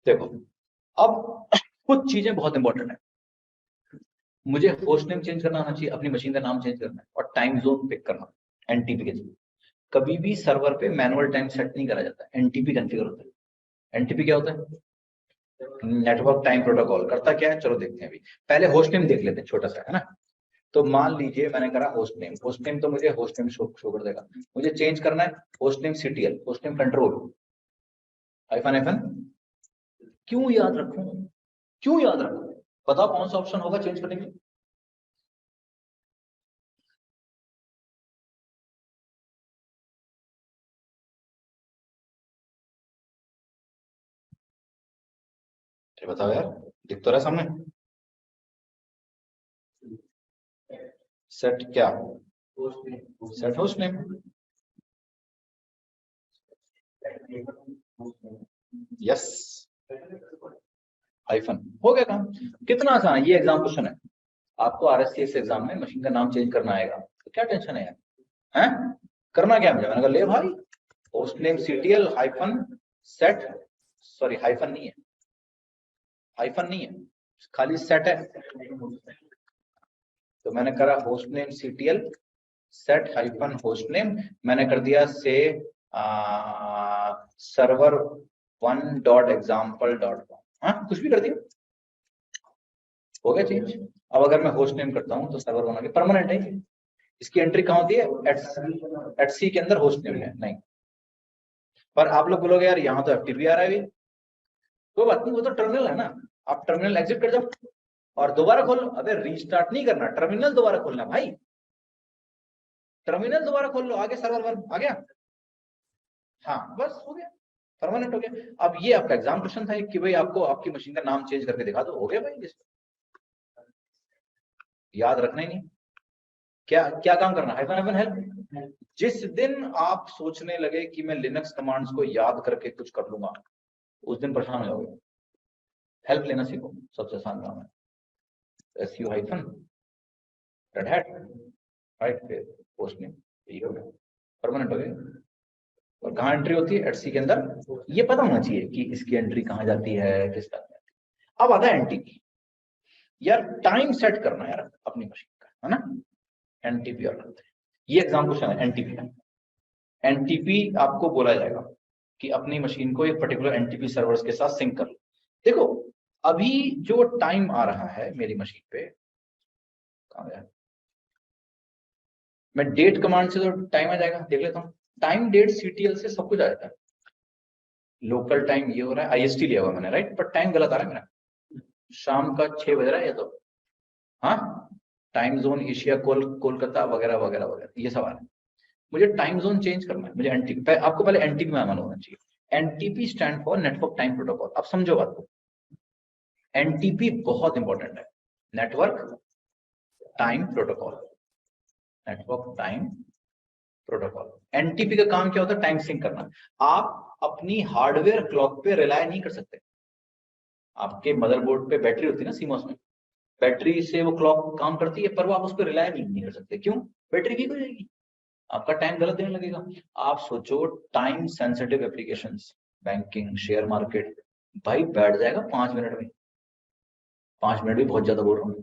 देखो, अब कुछ चीजें बहुत इंपॉर्टेंट है। मुझे होस्ट नेम चेंज करना आना चाहिए, अपनी मशीन का नाम चेंज करना है, और टाइम जोन पिक करना एनटीपी के थ्रू। कभी भी सर्वर पे मैनुअल टाइम सेट नहीं करा जाता, एनटीपी कॉन्फ़िगर होता है। एनटीपी क्या होता है? Network time protocol. करता क्या है, चलो देखते हैं। अभी पहले होस्ट नेम देख लेते हैं, छोटा सा है ना। तो मान लीजिए मैंने करा होस्ट नेम। होस्ट नेम तो मुझे होस्ट नेम शो कर देगा। मुझे चेंज करना है host name CTL, host name control hyphen. क्यों याद रखूं, क्यों याद रखूं? बताओ कौन सा ऑप्शन होगा चेंज करने के लिए? बताओ यार, दिख तो रहा है सामने। सेट क्या? Set host name. Yes, hyphen. हो गया काम। कितना आसान है, ये एग्जाम क्वेश्चन है। आपको आरएससीएस एग्जाम में मशीन का नाम चेंज करना आएगा, तो क्या टेंशन है यार? हैं? करना क्या मुझे? मैंने कहा ले भाई, host name CTL hyphen set, sorry hyphen नहीं है, हाइफन नहीं है, खाली सेट है। तो मैंने करा host name CTL set hyphen host name. मैंने कर दिया से सर्वर 1.example.com। हाँ, कुछ भी कर दिया, हो गया चेंज। अब अगर मैं होस्ट नेम करता हूँ तो सर्वर बना के परमानेंट है। इसकी एंट्री कहाँ होती है? एट सी के अंदर होस्ट नेम है नहीं। पर आप लोग बोलोगे यार यहाँ तो एफटीपी आ रहा है। कोई बात नहीं, वो तो टर्मिनल है ना। आप टर्मिनल एग्जिट कर जाओ और दोबारा खोलो। अबे रीस्टार्ट नहीं करना, टर्मिनल दोबारा खोलना भाई। टर्मिनल दोबारा खोल लो, आगे सर्वर 1 आ गया। हाँ बस हो गया, परमानेंट हो गया। अब ये आपका एग्जाम क्वेश्चन था कि भाई आपको आपकी मशीन का नाम चेंज करके दिखा दो, हो गया भाई। याद रखना ही नहीं, क्या क्या काम करना है, हाइफन हेल्प। जिस दिन आप सोचने लगे कि मैं लिनक्स कमांड्स को याद करके कुछ कर लूंगा, उस दिन परेशान हो जाओगे। हेल्प लेना सीखो, सबसे आसान काम है। SU hyphen Red Hat right, फिर पोस्ट नेम, ठीक हो गया, परमानेंट हो गया। और कहाँ एंट्री होती है? एटसी के अंदर। ये पता होना चाहिए कि इसकी एंट्री कहाँ जाती है, किस तरह जाती है। अब आता है एनटीपी। यार टाइम सेट करना यार अपनी मशीन का, है ना। एनटीपी और करते हैं, ये एग्जाम क्वेश्चन है एनटीपी का। एनटीपी आपको बोला जाएगा कि अपनी मशीन को एक पर्टिकुलर एनटीपी सर्वर्स के साथ सिंक कर लो। देखो, अभी जो टाइम आ रहा है मेरी मशीन पे, कहाँ गया? मैं डेट कमांड से तो टाइम आ जाएगा, देख लेता हूँ। टाइम डेट सीटीएल से सब कुछ आ जाता है। लोकल टाइम ये हो रहा है, आईएसटी लिया हुआ मैंने, राइट, पर टाइम गलत आ रहा है मेरा। शाम का 6 बज रहा है ये तो, हाँ। टाइम जोन एशिया, कोलकाता वगैरह वगैरह वगैरह, ये सब आ रहा है। मुझे टाइम जोन चेंज करना है। मुझे एनटीपी, आपको पहले एनटीपी में मालूम होना चाहिए। NTP stand for network time protocol. अब समझो बात को, एनटीपी बहुत इंपॉर्टेंट है। Network time protocol, network time protocol. NTP का काम क्या होता है? टाइम सिंक करना। आप अपनी हार्डवेयर क्लॉक पे रिलाय नहीं कर सकते। आपके मदरबोर्ड पे बैटरी होती है ना सीमोस में, बैटरी से वो क्लॉक काम करती है, पर वो आप उस पर रिलाय नहीं कर सकते। क्यों? बैटरी वीक हो जाएगी, आपका टाइम गलत देने लगेगा। आप सोचो, time sensitive applications, banking, share market, भाई बैठ जाएगा 5 मिनट में। 5 मिनट भी बहुत ज्यादा बोल रहा हूँ।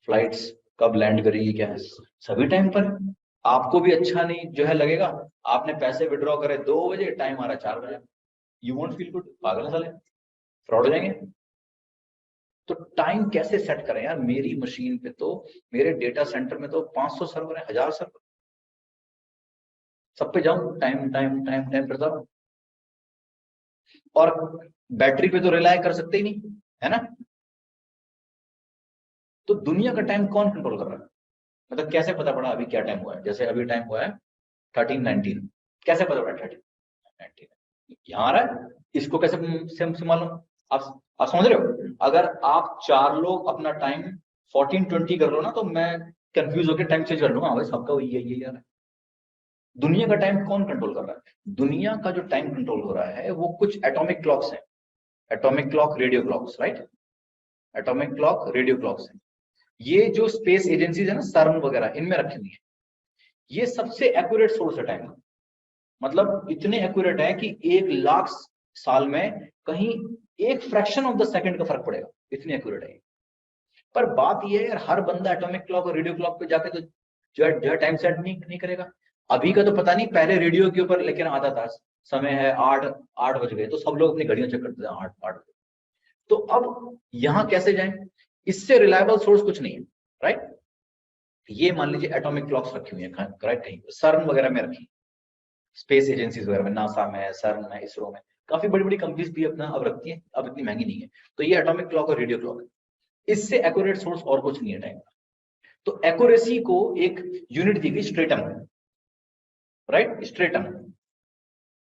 फ्लाइट्स कब लैंड करेगी, क्या है, सभी टाइम पर। आपको भी अच्छा नहीं जो है लगेगा। आपने पैसे विड्रॉ करे 2 बजे, टाइम आ रहा है 4 बजे, यू वोंट फील गुड। पागल साले, फ्रॉड हो जाएंगे। तो टाइम कैसे सेट करें यार? मेरी मशीन पे तो, मेरे डेटा सेंटर में तो 500 सर्वर है, 1000 सर्वर, सब पे जाऊं टाइम टाइम टाइम टाइम करता रहूं। और बैटरी पे तो रिलाय कर सकते ही नहीं, है ना। तो दुनिया का टाइम कौन कंट्रोल कर रहा है? मतलब कैसे पता पड़ा अभी क्या टाइम हुआ है? जैसे अभी टाइम हुआ है 13:19, कैसे पता पड़ा 13:19? यहाँ आ रहा है, इसको कैसे से मालूम? आप समझ रहे हो? अगर आप 4 लोग अपना टाइम 14:20 कर लो ना, तो मैं कंफ्यूज होकर टाइम चेंज कर लूंगा। हाँ भाई, सबका वही है, ये यार। दुनिया का टाइम कौन कंट्रोल कर रहा है? दुनिया का जो टाइम कंट्रोल हो रहा है वो कुछ एटॉमिक क्लॉक्स है। Atomic clock, radio clocks, right. Atomic clock, radio clocks है। ये जो स्पेस एजेंसीज है ना, सर्न वगैरह, इनमें रखी हुई है। ये सबसे एक्यूरेट सोर्स है टाइम का। मतलब इतने एक्यूरेट है कि 1 लाख साल में कहीं एक फ्रैक्शन ऑफ द सेकंड का फर्क पड़ेगा, इतनी एक्यूरेट है। पर बात ये है यार, हर बंदा एटॉमिक क्लॉक और रेडियो क्लॉक पे जाके तो जो है टाइम सेट नहीं करेगा। अभी का तो पता नहीं, पहले रेडियो के ऊपर लेकिन आता था समय है 8 बज गए, तो सब लोग अपनी घड़ियां चेक करते थे 8 बजे। तो अब यहाँ कैसे जाएं? इससे रिलायबल सोर्स कुछ नहीं है, राइट। ये मान लीजिए एटॉमिक क्लॉक्स रखी हुई है, करेक्ट, कहीं सर्न वगैरह में रखी, स्पेस एजेंसीज वगैरह में, नासा में, सर्न में, इसरो में, काफी बड़ी बड़ी कंपनीज भी अपना अब रखती है, अब इतनी महंगी नहीं है। तो ये एटॉमिक क्लॉक और रेडियो क्लॉक, इससे एक्यूरेट सोर्स और कुछ नहीं है टाइम का। तो एक्यूरेसी को एक यूनिट दी गई स्ट्रेटम, राइट, स्ट्रेटम,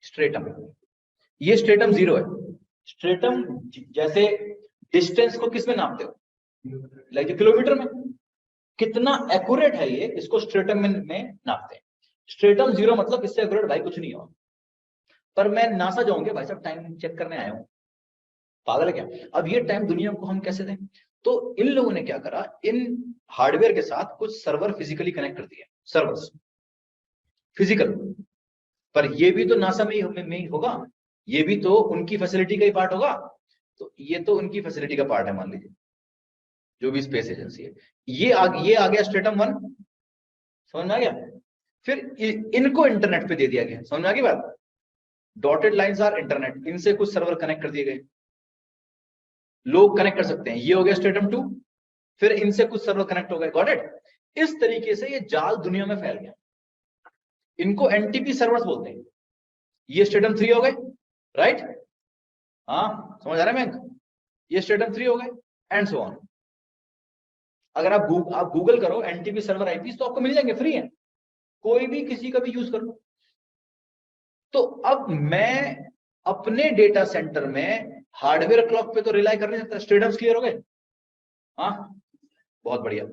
स्ट्रेटम, ये स्ट्रेटम 0 है। स्ट्रेटम जैसे डिस्टेंस को किस में नापते हो, लाइक किलोमीटर में, कितना एक्यूरेट है ये, इसको स्ट्रेटम में नापते हैं। स्ट्रेटम 0 मतलब इससे एक्यूरेट भाई कुछ नहीं हो। पर मैं नासा जाऊंगे भाई साहब, टाइम चेक करने आया हूं, पागल है क्या? अब ये टाइम दुनिया को हम कैसे दें? तो इन लोगों ने क्या करा, इन हार्डवेयर के साथ कुछ सर्वर फिजिकली कनेक्ट कर दिए, सर्वर्स फिजिकल। पर ये भी तो नासा में ही होगा, ये भी तो उनकी फैसिलिटी का ही पार्ट होगा। तो ये तो उनकी फैसिलिटी का पार्ट है, मान लीजिए जो भी स्पेस एजेंसी है। ये आ गया स्ट्रेटम 1, समझ में आ गया। फिर इनको इंटरनेट पे दे दिया गया, समझ में आ गई बात। डॉटेड लाइंस आर इंटरनेट, इनसे कुछ सर्वर कनेक्ट कर दिए गए, लोग कनेक्ट कर सकते हैं। ये हो गया स्ट्रेटम 2, फिर इनसे कुछ सर्वर कनेक्ट हो गए, गॉट इट। इस तरीके से ये जाल दुनिया में फैल गया, इनको एनटीपी सर्वर्स बोलते हैं। ये स्ट्रेटम 3 हो गए, राइट, हाँ समझ आ रहा है मैं, ये स्ट्रेटम 3 हो गए, एंड सो ऑन। अगर आप गूगल करो एनटीपी सर्वर आईपी तो आपको मिल जाएंगे, फ्री है, कोई भी किसी का भी यूज कर लो। तो अब मैं अपने डेटा सेंटर में हार्डवेयर क्लॉक पे तो रिलाई कर नहीं सकता। स्ट्रेटम्स क्लियर हो गए, हाँ बहुत बढ़िया।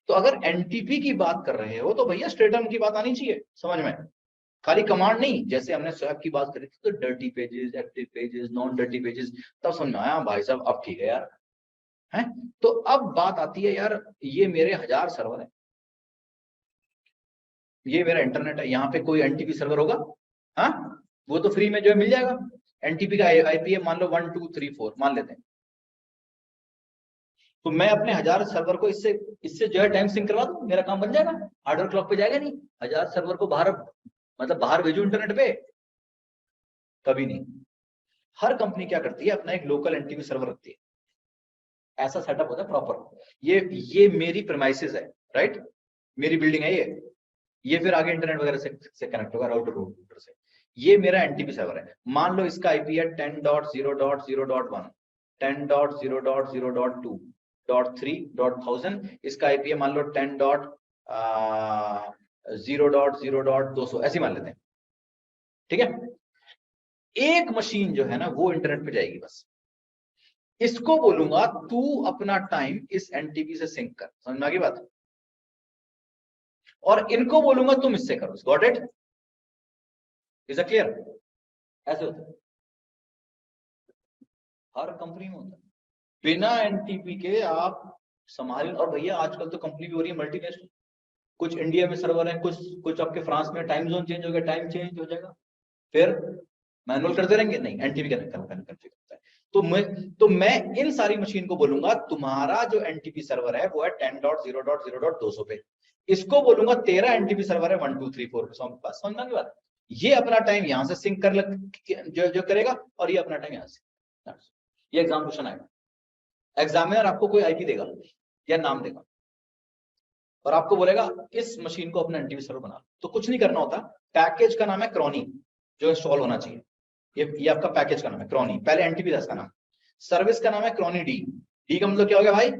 तो अगर एनटीपी की बात कर रहे हो तो भैया स्ट्रेटम की बात आनी चाहिए समझ में, खाली कमांड नहीं। जैसे हमने स्वैप की बात करी थी तो dirty pages, active pages, non dirty pages, तब समझ में आया भाई साहब, अब ठीक है यार, है। तो अब बात आती है यार, ये मेरे 1000 सर्वर है, ये मेरा इंटरनेट है, यहाँ पे कोई एनटीपी सर्वर होगा? हाँ, वो तो फ्री में जो है मिल जाएगा। एनटीपी का आईपी है मान लो 1 2 3 4 मान लेते हैं, तो मैं अपने 1000 सर्वर को इससे जो है टाइम सिंक करवा दूं, मेरा काम बन जाएगा, हार्डवेयर क्लॉक पे जाएगा नहीं। 1000 सर्वर को बाहर, मतलब बाहर भेजू इंटरनेट पे, कभी नहीं। हर कंपनी क्या करती है, अपना एक लोकल एनटीपी सर्वर रखती है, ऐसा सेटअप होता है प्रॉपर। ये मेरी प्रेमाइसेस है, राइट, मेरी बिल्डिंग है ये फिर आगे इंटरनेट वगैरह से कनेक्ट होगा राउटर से। ये मेरा एनटीपी सर्वर है, मान लो इसका आईपी है 10.0.0.1, 10.0.0.2.3.1000, इसका आईपी है मान लो 10.0.0.200, ऐसे मान लेते हैं, ठीक है। एक मशीन जो है ना वो इंटरनेट पे जाएगी बस, इसको बोलूंगा तू अपना टाइम इस एनटीपी से सिंक कर, समझ में आ गई बात। और इनको बोलूंगा तुम इससे करो, got it, is it clear? ऐसे होता है, हर कंपनी में होता है, बिना एनटीपी के आप संभाल। और भैया आजकल तो कंपनी भी हो रही है मल्टीनेशनल, कुछ इंडिया में सर्वर है, कुछ आपके फ्रांस में, टाइम जोन चेंज हो गया, टाइम चेंज हो जाएगा, फिर मैनुअल करते रहेंगे, नहीं एनटीपी कनेक्ट करता है। तो मैं इन सारी मशीन को बोलूंगा तुम्हारा जो एनटीपी सर्वर है वो है 10.0.0.200 पे, इसको बोलूंगा तेरा एनटीपी सर्वर है 1 2 3 4 पे, समझना की बात। ये अपना टाइम यहां से सिंक कर जो करेगा, और ये अपना टाइम यहां से। ये एग्जाम क्वेश्चन आएगा, एग्जामिनर आपको कोई आईपी देगा या नाम देगा और आपको बोलेगा इस मशीन को अपना एनटीपी सर्वर बना। तो कुछ नहीं करना होता, पैकेज का नाम है क्रॉनी, जो इंस्टॉल होना चाहिए। ये आपका पैकेज का नाम है क्रॉनी, पहले एनटीपी था इसका नाम। सर्विस का नाम है क्रॉनी डी, डी का मतलब क्या हो गया भाई,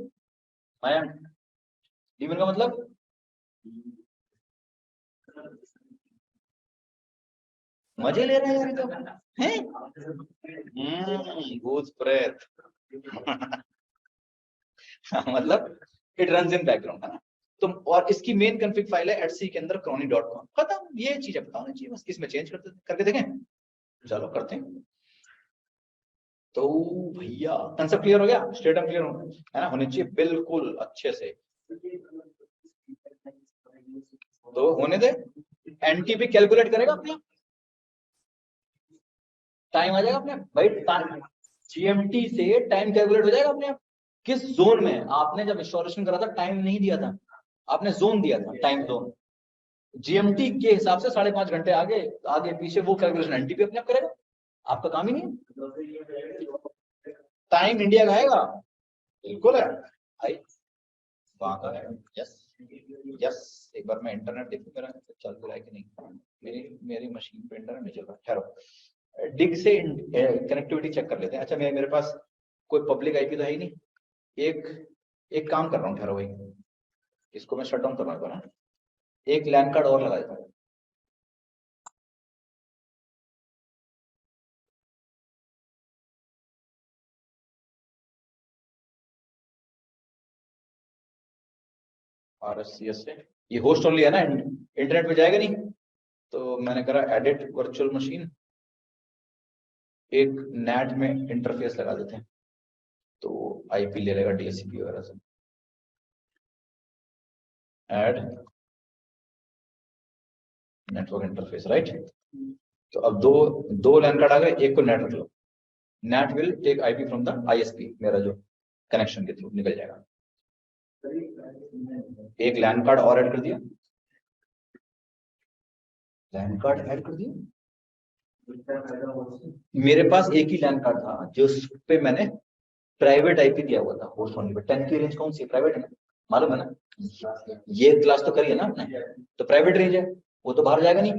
डी का मतलब मजे ले रहे हैं यार, तो हैं भूत प्रेत मतलब इट रन्स इन बैकग्राउंड, है ना। तो और इसकी मेन कॉन्फ़िग फाइल है @c के अंदर crony.com, खत्म। ये चीजें बताना चाहिए बस, इसमें चेंज करके देखें, चलो करते हैं। तो भैया कंसेप्ट क्लियर हो गया, स्टेटम क्लियर हो, है ना, होने चाहिए बिल्कुल अच्छे से। तो होने दे, एनटीपी कैलकुलेट करेगा अपने, टाइम आ जाएगा अपने भाई, जीएमटी से टाइम कैलकुलेट हो जाएगा अपने आप। किस जोन में आपने जब इंस्टॉलेशन करा था टाइम नहीं दिया था, आपने जोन दिया था, टाइम जोन। जीएमटी के हिसाब से 5.5 घंटे आगे आगे पीछे वो कैलकुलेशन एनटीपी अपने आप करेगा, आपका काम ही नहीं। टाइम इंडिया का आएगा, बिल्कुल है भाई, वहां का है। यस यस, एक बार मैं इंटरनेट देखूं मेरा चल रहा है कि नहीं। मेरी मेरी मशीन पे इंटरनेट नहीं चल रहा, ठहरो डिग से कनेक्टिविटी चेक कर लेते हैं। अच्छा मेरे पास कोई पब्लिक आईपी तो है ही नहीं। एक एक काम कर रहा हूँ, ठहरो भाई, इसको मैं शट डाउन कर रहा हूँ ना, एक लैन कार्ड और लगा देता हूँ। RSCS से ये होस्ट ओनली है ना, इंटरनेट पे जाएगा नहीं। तो मैंने करा एडिट वर्चुअल मशीन, एक नेट में इंटरफेस लगा देते हैं तो आईपी ले लेगा डीएचसीपी वगैरह से। Add network interface, right. तो अब दो लैन कार्ड आ गए, एक को नेट रख लो। Net will take IP from the ISP, मेरा जो कनेक्शन के थ्रू निकल जाएगा। एक लैन कार्ड और ऐड कर दिया, लैन कार्ड ऐड कर दिया। मेरे पास एक ही लैन कार्ड था जिस पे मैंने प्राइवेट आईपी दिया हुआ था, होस्ट ओनली पे। 10 की रेंज कौन सी प्राइवेट है ना, मालूम है ना, ये क्लास तो करी है ना आपने, तो प्राइवेट रेंज है, वो तो बाहर जाएगा नहीं।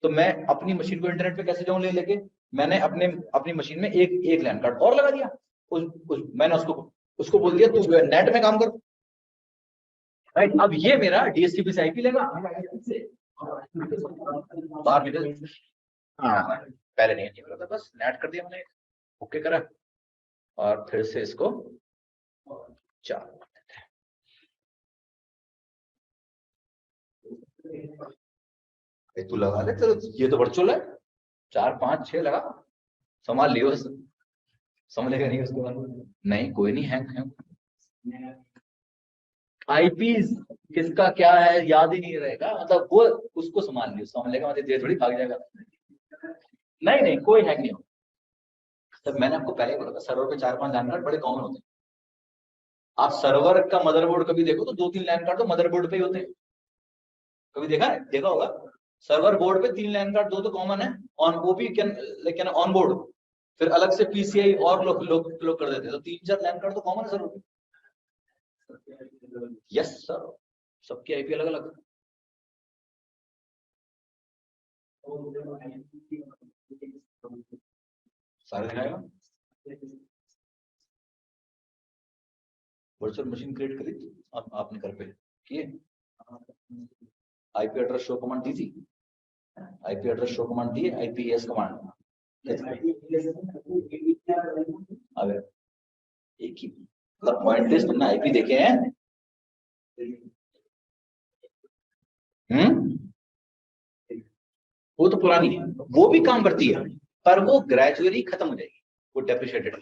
तो मैं अपनी मशीन को इंटरनेट पे कैसे जाऊं ले लेके, मैंने अपनी मशीन में एक लैन कार्ड और लगा दिया। मैंने उसको बोल दिया तू नेट में काम कर, राइट। अब ये मेरा डीएससीपी से आईपी लेगा, बाहर निकल। हाँ पहले नहीं पता था, बस नेट कर दिया मैंने, ओके करा, और फिर से इसको चार तू लगा ले, तो ये तो वर्चुअल है, 4 5 6 लगा, संभाल लियो, समझेगा नहीं उसके बाद। नहीं कोई नहीं, हैंग आईपीज किसका क्या है याद ही नहीं रहेगा, मतलब वो उसको संभाल लियो, समझ लेगा, मतलब देर थोड़ी भाग जाएगा। नहीं नहीं कोई हैंग नहीं हो। तब मैंने आपको पहले ही बोला था सर्वर पे 4 5 लैन कार्ड बड़े कॉमन होते हैं। आप सर्वर का मदरबोर्ड कभी देखो तो 2 3 लैन कार्ड तो मदरबोर्ड पे ही होते हैं, कभी देखा है, देखा होगा। सर्वर बोर्ड पे 3 लैन कार्ड, 2 तो कॉमन है, ऑन वो भी लेकिन ऑन बोर्ड, फिर अलग से पीसीआई और लोग कर देते हैं, तो 3 4 लैन कार्ड तो कॉमन है सर्वर पे। यस सर, सबकी आईपी अलग अलग। सारे दिखाएगा। वर्चुअल मशीन क्रिएट करी थी आपने घर पे किए, आईपी एड्रेस शो कमांड दी थी, आईपी एड्रेस शो कमांड दी है, आईपीएस कमांड। अगर एक ही मतलब पॉइंट लिस्ट तुमने आईपी देखे हैं, वो तो पुरानी है, वो भी काम करती है, पर वो ग्रेजुअली खत्म हो जाएगी, वो डेप्रिशिएटेड।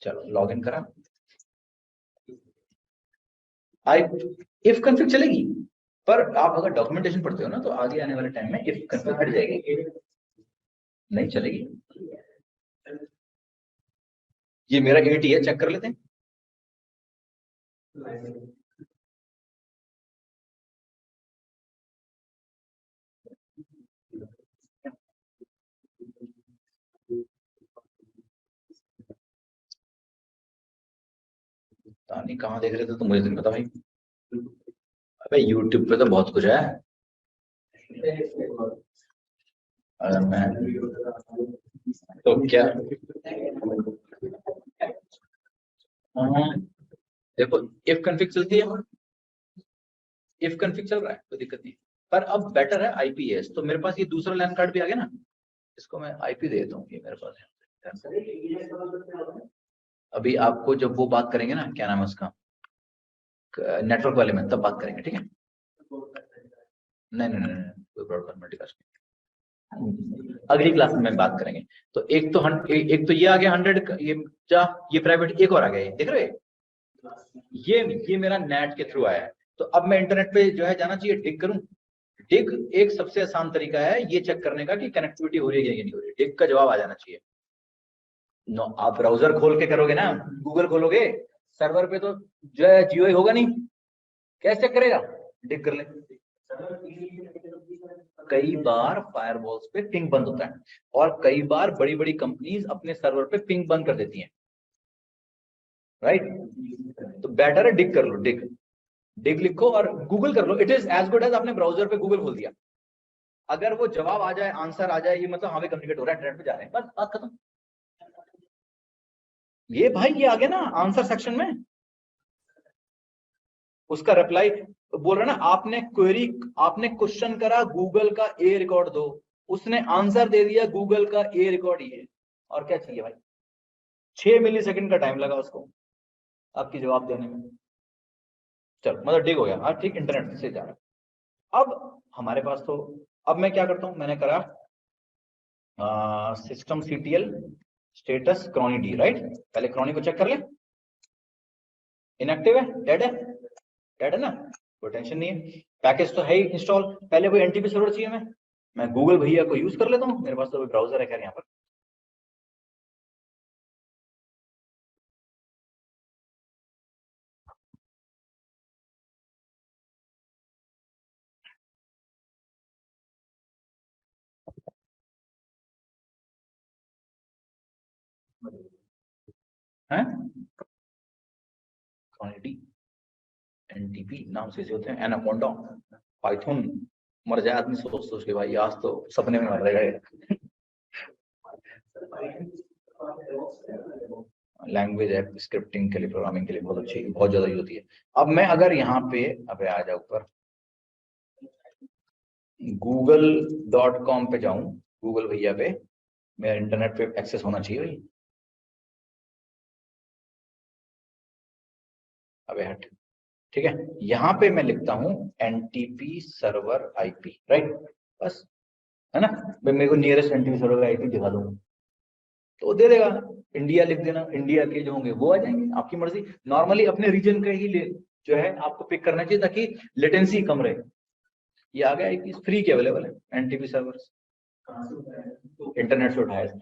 चलो लॉग इन करा, आई इफ कॉन्फ़िग चलेगी, पर आप अगर डॉक्यूमेंटेशन पढ़ते हो ना तो आगे आने वाले टाइम में इफ कॉन्फ़िग हट जाएगी, नहीं चलेगी। ये मेरा 80 है, चेक कर लेते हैं। तानी कहाँ देख रहे थे तो मुझे नहीं पता भाई। अबे यूट्यूब पे तो बहुत कुछ है। अगर मैं तो क्या, हाँ, देखो इफ कॉन्फ़िग चलती है, इफ कॉन्फ़िग चल रहा है कोई दिक्कत नहीं, पर अब बेटर है आईपीएस। तो मेरे पास ये दूसरा लैन कार्ड भी आ गया ना, इसको मैं आईपी दे देता हूँ, ये मेरे पास है। अभी आपको जब वो बात करेंगे ना, क्या नाम है उसका, नेटवर्क वाले में, तब बात करेंगे, ठीक है। नहीं नहीं नहीं, कोई ब्रॉडकास्ट मल्टीकास्ट अगली क्लास में बात करेंगे। तो एक तो ये आ गया 100, ये प्राइवेट एक और आ गया, देख रहे ये मेरा नेट के थ्रू आया है। तो अब मैं इंटरनेट पे जो है जाना चाहिए, डिग करूं। डिग एक सबसे आसान तरीका है ये चेक करने का कि कनेक्टिविटी हो रही है या नहीं हो रही है, डिग का जवाब आ जाना चाहिए। नो, आप ब्राउजर खोल के करोगे ना, गूगल खोलोगे, सर्वर पे तो जो है जियो ही होगा नहीं, कैसे चेक करेगा? डिग कर ले। कई बार फायरवॉल्स पे पिंग बंद होता है, और कई बार बड़ी बड़ी कंपनीज अपने सर्वर पे पिंग बंद कर देती हैं, राइट? तो बेटर है डिग कर लो, डिग डिग लिखो और गूगल कर लो। It is as good as आपने ब्राउजर पे गूगल खोल दिया। अगर वो जवाब आ जाए, आंसर आ जाए, ये मतलब हाँ कम्युनिकेट हो रहा है, इंटरनेट पे जा रहे हैं, बस बात खत्म। ये भाई ये आ गया ना आंसर सेक्शन में, उसका रिप्लाई बोल रहा ना, आपने क्वेरी, आपने क्वेश्चन करा गूगल का ए रिकॉर्ड दो, उसने आंसर दे दिया गूगल का ए रिकॉर्ड ये। और क्या चाहिए भाई? 6 मिली सेकंड का टाइम लगा उसको आपकी जवाब देने में। चलो मतलब ठीक हो गया, हाँ ठीक, इंटरनेट से जा रहा है। अब हमारे पास तो, अब मैं क्या करता हूं, मैंने करा system CTL status chrony D, right? पहले क्रॉनी को चेक कर ले, इनएक्टिव है, डेड है, डेड है ना, कोई टेंशन नहीं है। पैकेज तो है ही इंस्टॉल, पहले कोई एनटीपी सर्वर चाहिए मैं गूगल भैया को यूज कर लेता हूँ, मेरे पास तो ब्राउजर है खैर यहाँ पर। है क्रॉनिडी, एनटीपी नाम से होते हैं, एनाकोंडा, पाइथन। मर जाए आदमी सोच सोच के भाई, आज तो सपने में मर रहेगा। लैंग्वेज है स्क्रिप्टिंग के लिए, प्रोग्रामिंग के लिए बहुत अच्छी, बहुत ज्यादा यूज होती है। अब मैं अगर यहाँ पे, अबे आ जाओ ऊपर, google.com पे जाऊं, गूगल भैया पे, मेरा इंटरनेट पे एक्सेस होना चाहिए भाई। अबे हट, ठीक है, यहाँ पे मैं लिखता हूँ एनटीपी सर्वर आईपी, राइट? बस, है ना भाई, मेरे को नियरेस्ट एनटीपी सर्वर आईपी दिखा दो, तो वो दे देगा। इंडिया लिख देना, इंडिया के जो होंगे वो आ जाएंगे, आपकी मर्जी। नॉर्मली अपने रीजन का ही जो है आपको पिक करना चाहिए, ताकि लेटेंसी कम रहे। ये आ गया आईपी, फ्री के अवेलेबल है एनटीपी सर्वर, इंटरनेट से उठाया है।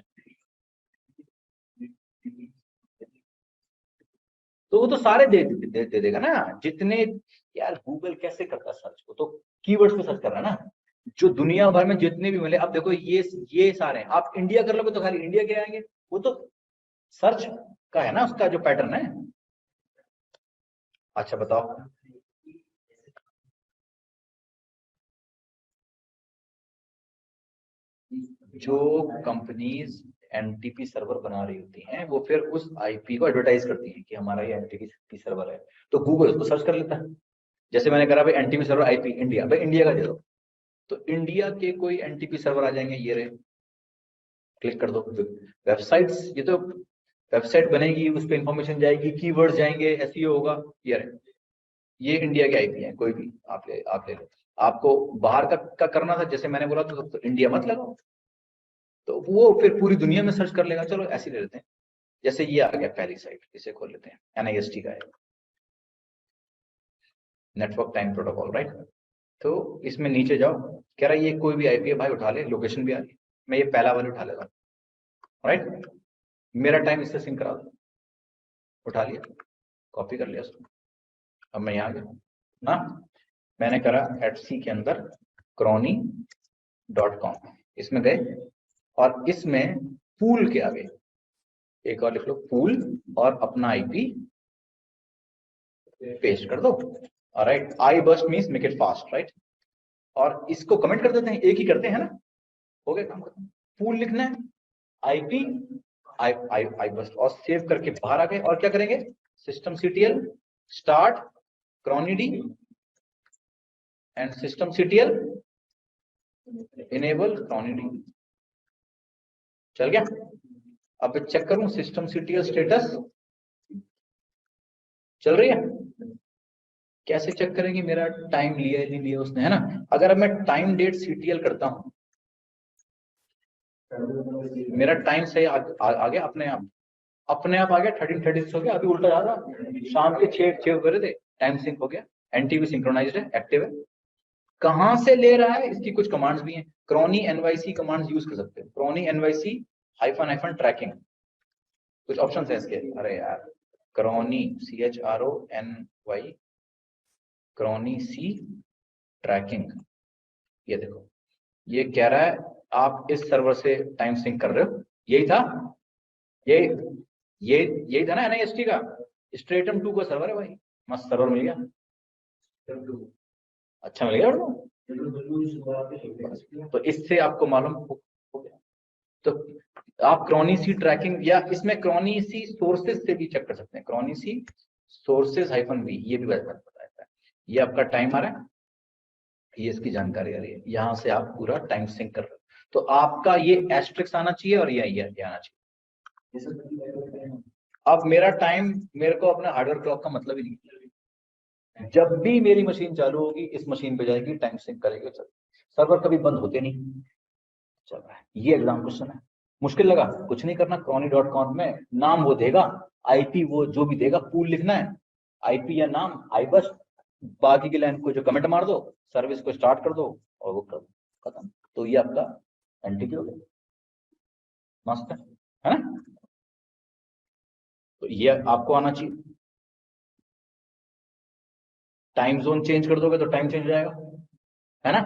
तो वो तो सारे दे देगा ना, जितने। यार गूगल कैसे करता सर्च को, तो कीवर्ड्स पे सर्च कर रहा है ना, जो दुनिया भर में जितने भी मिले। अब देखो ये सारे हैं, आप इंडिया कर लोगे तो खाली इंडिया के आएंगे, वो तो सर्च का है ना, उसका जो पैटर्न है। अच्छा बताओ। जो कंपनीज एनटीपी सर्वर बना रही होती हैं, वो फिर उस आईपी को एडवर्टाइज करती हैं कि हमारा ये एनटीपी सर्वर है, तो गूगल उसको सर्च कर लेता है। जैसे मैंने करा भाई एनटीपी सर्वर आईपी इंडिया, भाई इंडिया का दे दो, तो इंडिया के कोई एनटीपी सर्वर आ जाएंगे, ये रहे, क्लिक कर दो। वेबसाइट्स, ये तो वेबसाइट बनेगी, उस पर इंफॉर्मेशन जाएगी, कीवर्ड्स जाएंगे, एसईओ होगा, ये रहे, ये इंडिया के आईपी है, कोई भी आप ले लो। आपको बाहर का करना था, जैसे मैंने बोला तो इंडिया मत लगाओ, तो वो फिर पूरी दुनिया में सर्च कर लेगा। चलो ऐसे ले लेते हैं, जैसे ये आ गया पहली साइट, इसे खोल लेते हैं, एनआईएसटी का है, नेटवर्क टाइम प्रोटोकॉल, राइट? तो इसमें नीचे जाओ, कह रहा है ये कोई भी आईपी है भाई, उठा ले, लोकेशन भी आ रही है, मैं ये पहला वाला उठा लेता हूँ, राइट? मेरा टाइम इससे सिंक करा दो, उठा लिया, कॉपी कर लिया उसको। अब मैं यहाँ गया ना, मैंने करा एटसी के अंदर crony.com, इसमें गए, और इसमें पूल के आगे एक और लिख लो, पूल, और अपना आईपी पेस्ट कर दो। Right, I bust means make it fast, right? और इसको कमेंट कर देते हैं, एक ही करते हैं ना, हो गया काम खत्म। पूल लिखना है, आईपी, आई बस्ट, और सेव करके बाहर आ गए, और क्या करेंगे, system CTL start chronyd and system CTL enable chronyd. चल गया? अब चेक करूं सिस्टम सीटीएल स्टेटस चल रही है? कैसे चेक करेंगे मेरा टाइम लिया है नहीं लिया उसने, है ना? अगर अब मैं टाइम डेट सीटीएल करता हूं, मेरा टाइम सही आ गया अपने आप आ गया, 13:36 हो गया, अभी उल्टा जा रहा, शाम के 6 बजे थे, टाइम सिंक हो गया, एनटीवी सिंक्रोनाइज्ड है, एक्टिव है। कहां से ले रहा है, इसकी कुछ कमांड्स भी हैं, क्रॉनी एनवाईसी कमांड्स यूज कर सकते हैं, crony NYC hyphen hyphen trekking, कुछ ऑप्शन है इसके, अरे यार crony CHRONY crony C trekking, ये देखो ये कह रहा है आप इस सर्वर से टाइम सिंक कर रहे हो, यही था ये ये यही था ना NIST का स्ट्रेटम 2 का सर्वर है भाई, मस्त सर्वर मिल गया, अच्छा मिल गया तो इससे आपको मालूम हो गया। तो आप क्रॉनी सी ट्रैकिंग या इसमें क्रॉनी सी सोर्सेज से भी चेक कर सकते हैं, क्रॉनी सी सोर्सेज -V ये भी बताता है। ये आपका टाइम आ रहा है, ये इसकी जानकारी आ रही है, यहाँ से आप पूरा टाइम सिंक कर रहे हो, तो आपका ये एस्ट्रिक्स आना चाहिए और ये आना चाहिए। अब मेरा टाइम, मेरे को अपना हार्डवेयर क्लॉक का मतलब ही नहीं, जब भी मेरी मशीन चालू होगी इस मशीन पे जाएगी, टाइम सिंक करेगी, सर्वर कभी बंद होते नहीं, चल रहा है। ये एग्जाम क्वेश्चन है, मुश्किल लगा, कुछ नहीं करना, crony.com में नाम वो देगा, IP वो जो भी देगा, पूल लिखना है, IP या नाम आई, बस बाकी की लाइन को जो कमेंट मार दो, सर्विस को स्टार्ट कर दो और वो कर दो, खत्म। तो ये आपका NTP हो गया, मस्त है ना। तो ये आपको आना चाहिए। टाइम जोन चेंज कर दोगे तो टाइम चेंज हो जाएगा, है ना।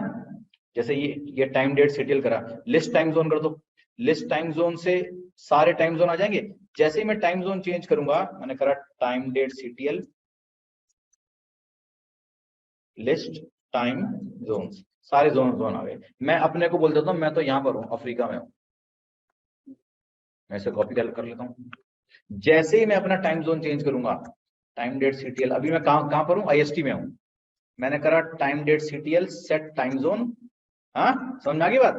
जैसे ये टाइम डेट सीटीएल करा, लिस्ट टाइम जोन कर दो, लिस्ट टाइम जोन से सारे टाइम जोन आ जाएंगे। जैसे ही मैं टाइम जोन चेंज करूंगा, मैंने करा timedatectl list time zone, सारे जोन आ गए। मैं अपने को बोल देता हूँ मैं तो यहाँ पर हूँ, अफ्रीका में हूँ, मैं इसे कॉपी कर लेता हूँ। जैसे ही मैं अपना टाइम जोन चेंज करूंगा, टाइम डेट सीटीएल, अभी मैं कहां पर हूँ, IST में हूँ, मैंने करा timedatectl set time zone, हाँ समझ में आ गई बात,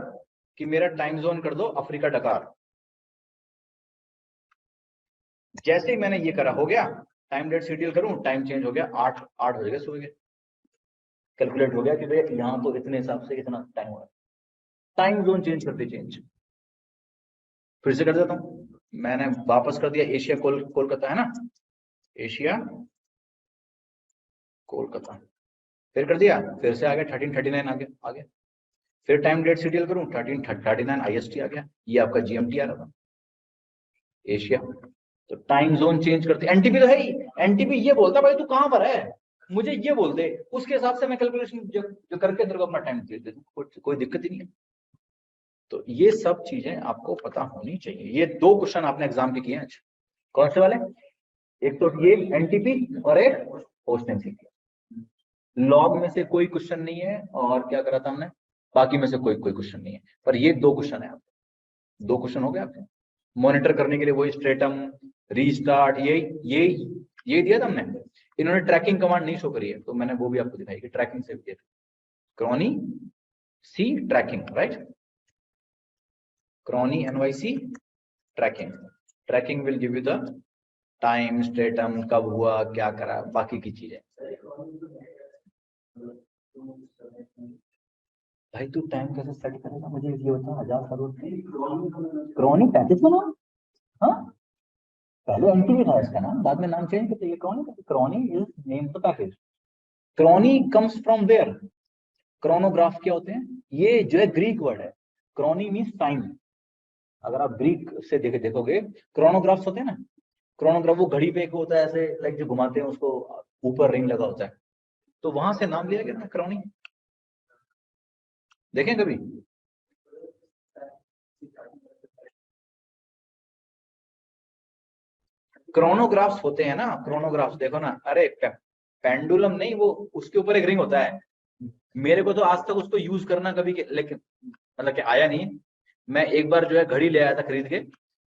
कि मेरा टाइम जोन कर दो अफ्रीका डकार। जैसे ही मैंने ये करा, हो गया, टाइम डेट सीटीएल करूं, टाइम चेंज हो गया, 8 बज गए सुबह के, कैलकुलेट हो गया कि भाई यहाँ तो इतने हिसाब से कितना टाइम हो रहा है, टाइम जोन चेंज करते चेंज। फिर से कर देता हूँ, मैंने वापस कर दिया एशिया कोलकाता, है ना, एशिया कोलकाता, फिर कर दिया, फिर से आ गया 1339 आ गया, फिर टाइम डेट सीटीएल करूं, 1339 IST आ गया, ये आपका GMT आ रहा था, एशिया। तो टाइम जोन चेंज करते, NTP तो है ही, NTP ये बोलता भाई तू कहां पर है, मुझे ये बोल दे, उसके हिसाब से मैं कैलकुलेशन जो करके तेरे को अपना टाइम दे दूं, कोई दिक्कत ही नहीं है। तो ये सब चीजें आपको पता होनी चाहिए। ये 2 क्वेश्चन आपने एग्जाम के किए हैं आज, कौन से वाले, एक तो ये NTP और एक पोस्ट MCQ। लॉग में से कोई क्वेश्चन नहीं है, और क्या करा था हमने, बाकी में से कोई क्वेश्चन नहीं है, पर ये 2 क्वेश्चन है आपके, 2 क्वेश्चन हो गए आपके। मॉनिटर करने के लिए वही स्ट्रेटम, रीस्टार्ट, ये दिया था हमने। इन्होंने ट्रैकिंग कमांड नहीं शो करी है, तो मैंने वो भी आपको दिखाई कि ट्रैकिंग से दिया था, chrony C tracking, right, chrony NYC tracking, tracking will give you the time, stratum, कब हुआ, क्या करा, बाकी की चीजें। भाई तू टाइम कैसे सेट करेगा, मुझे ये बता, 1000 क्रॉनी 35 का नाम, हाँ पहले NTP था इसका नाम, बाद में नाम चेंज करते, ये chrony, chrony is name the package. Chrony comes from where, chronograph क्या होते हैं, ये जो है ग्रीक वर्ड है, क्रॉनी मीन्स टाइम। अगर आप ग्रीक से देखोगे, क्रोनोग्राफ्स होते हैं ना, क्रोनोग्राफ वो घड़ी पे एक होता है ऐसे, लाइक जो घुमाते हैं उसको, ऊपर रिंग लगा होता है, तो वहां से नाम लिया गया था क्रॉनी, देखें कभी। क्रोनोग्राफ्स होते हैं ना, क्रोनोग्राफ्स देखो ना, अरे पेंडुलम नहीं, वो उसके ऊपर एक रिंग होता है, मेरे को तो आज तक उसको यूज करना कभी लेकिन मतलब कि आया नहीं। मैं एक बार जो है घड़ी ले आया था खरीद के,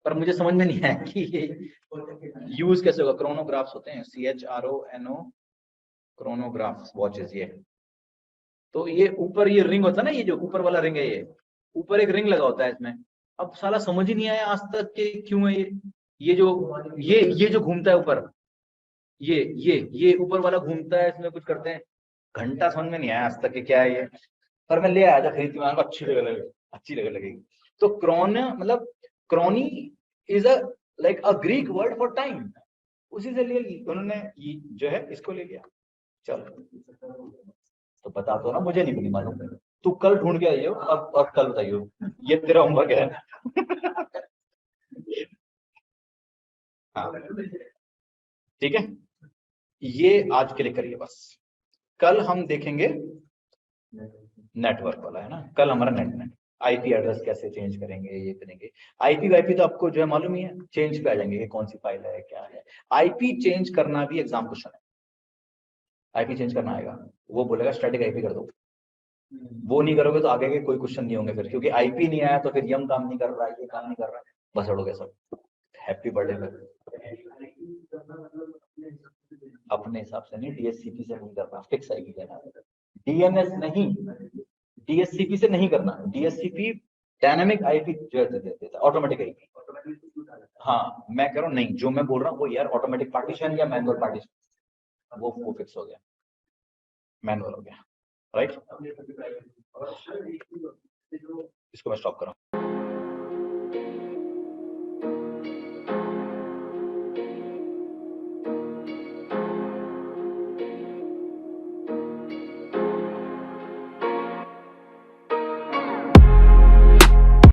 पर मुझे समझ में नहीं आया कि ये यूज कैसे होगा। क्रोनोग्राफ्स होते हैं, CHRONO, क्रोनोग्राफ्स वॉचेस ये। तो ये ऊपर ये रिंग होता है ना, ये जो ऊपर वाला रिंग है, ये ऊपर एक रिंग लगा होता है इसमें। अब साला समझ ही नहीं आया आज तक कि क्यों है ये जो ये जो घूमता है ऊपर, ये ऊपर वाला घूमता है, इसमें कुछ करते हैं, घंटा समझ में नहीं आया आज तक कि क्या है ये, पर मैं ले आया था खरीद के, मैंने कहा अच्छी लगे लगेगी। तो क्रॉन मतलब chrony is a like a Greek word for time, उसी से लिए उन्होंने जो है इसको ले लिया। चलो तो बता दो ना, मुझे नहीं मालूम, तू कल ढूंढ के आइयो और कल बताइयो, ये तेरा होमवर्क है। हाँ ठीक है, ये आज के लिए करिए बस। कल हम देखेंगे नेटवर्क वाला, है ना, कल हमारा नेट आईपी एड्रेस कैसे चेंज करेंगे, ये करेंगे। आईपी वाईपी तो आपको जो है मालूम ही है, चेंज पे आ जाएंगे कि कौन सी फाइल है क्या है। आईपी चेंज करना भी एग्जाम क्वेश्चन है। आईपी चेंज करना आएगा, वो बोलेगा स्टैटिक आईपी कर दो, वो नहीं करोगे तो आगे के कोई क्वेश्चन नहीं होंगे फिर, क्योंकि आईपी नहीं आया तो फिर यम काम नहीं कर रहा है, ये काम नहीं कर रहा है, बस उड़ोगे सब। Happy birthday. अपने हिसाब से नहीं, डीएससीपी से नहीं करना, फिक्स आईपी देना। डीएनएस नहीं, डीएससीपी से नहीं करना। डीएससीपी डायनामिक आईपी जो देते थे, ऑटोमेटिक आईपी। हाँ मैं कह रहा हूँ नहीं, जो मैं बोल रहा हूँ वो यार ऑटोमेटिक पार्टीशन या मैनुअल पार्टीशन, वो फिक्स हो गया, मैनुअल हो गया, राइट। इसको मैं स्टॉप कर रहा हूँ।